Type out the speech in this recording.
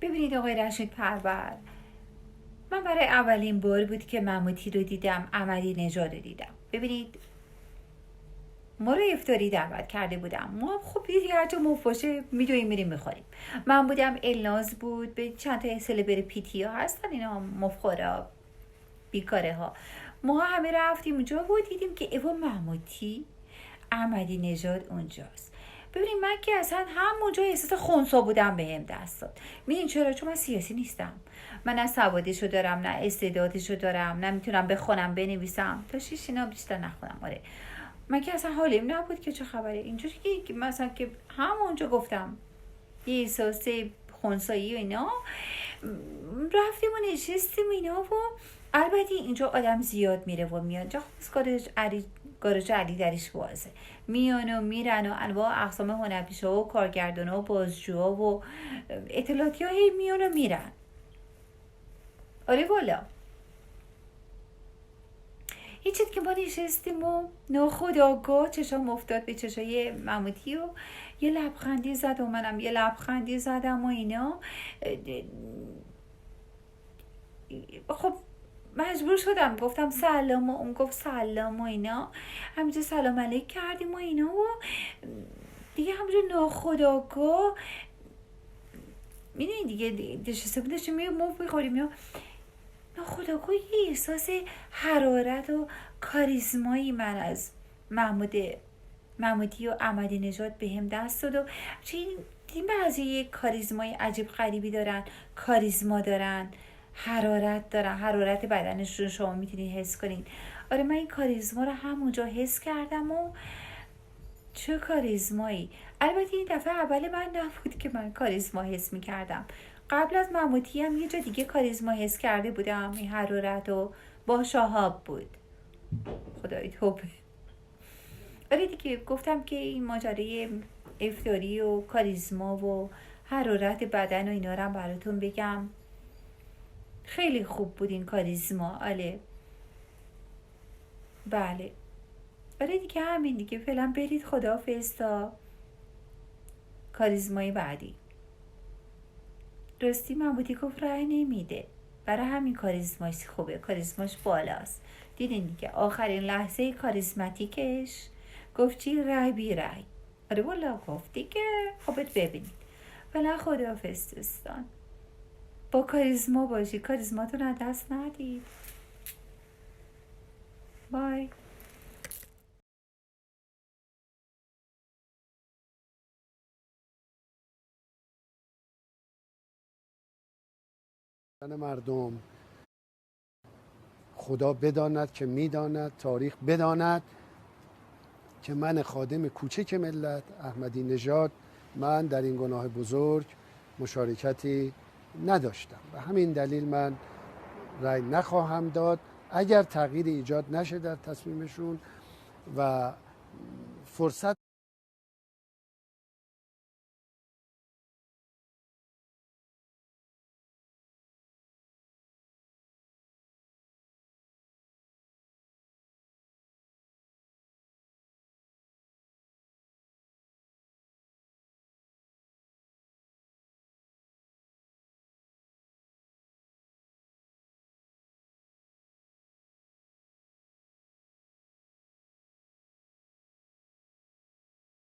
ببینید آقای رشید پرور، من برای اولین بار بود که محمودی رو دیدم، احمدی نژاد رو دیدم. ببینید ما رو افطاری دعوت کرده بودم، ما خب دیگه هر جا موف باشه میدویم میریم میخوریم. من بودم، الناز بود، به چند تا سلبر پیتی ها هستن اینا مفخورا بیکاره ها، ما همه رفتیم اونجا و دیدیم که ایوا محمودی احمدی نژاد اونجاست. ببینید من که اصلا همونجا احساس خونسا بودم بهم دست داد. میدین چرا؟ چون من سیاسی نیستم، من نه سوادشو دارم نه استعدادشو دارم، نه میتونم بخونم بنویسم، تا شیش اینا بیشتر نخونم. آره من که اصلا حالیم نبود که چه خبره اینجوری که مثلا که همونجا گفتم یه احساس خونسایی و اینا. رفتیم و نشستیم اینا و البته اینجا آدم زیاد میره و میاد، جا گارج علی درش بازه، میان و میرن و انواع اقسام هنرپیشه و کارگردان و بازجوها و اطلاعاتی ها هی میان و میرن. آره والا هیچید که ما نشستیم و ناخودآگاه چشام افتاد به چشای محمودی و یه لبخندی زد و منم یه لبخندی زدم و اینا. خب مجبور شدم گفتم سلام و اون گفت سلام و اینا، همینجا سلام علیک کردیم و اینا و دیگه همینجا ناخودآگاه میدونی دیگه نشسته بود داشتیم یه موف میخوریم یا ناخودآگاه یه احساس حرارت و کاریزمایی من از محمودی و احمدی نژاد بهم دست داد. و این بعضی یه کاریزمای عجیب غریبی دارن، کاریزما دارن، حرارت دارن، حرارت بدنشون شما میتونید حس کنید. آره من این کاریزما رو همونجا حس کردم و چه کاریزمایی. البته این دفعه اول من نبود که من کاریزما حس میکردم، قبل از محمودی هم یه جا دیگه کاریزما حس کرده بودم، این حرارت و با شهاب بود. خدای توبه. آره دیگه گفتم که این ماجرای افطاری و کاریزما و حرارت بدن و اینا رو براتون بگم. خیلی خوب بود این کاریزما. بله آره دیگه همین دیگه، فعلا برید خداحافظ تا کاریزمای بعدی. راستی محمودی گفت رأی نمیده، برای همین کاریزماش خوبه، کاریزماش بالاست. دیدین دیگه آخرین لحظه کاریزماتیکش گفت چی؟ رأی بی رأی. آره والا گفت دیگه. خب ببینید فعلا خداحافظ دوستان، با کاریزما باشی، کاریزماتون از دست ندید. بای. مردم خدا بداند که میداند، تاریخ بداند که من خادم کوچک ملت احمدی نژاد من در این گناه بزرگ مشارکتی نداشتم و همین دلیل من رأی نخواهم داد اگر تغییر ایجاد نشه در تصمیمشون و فرصت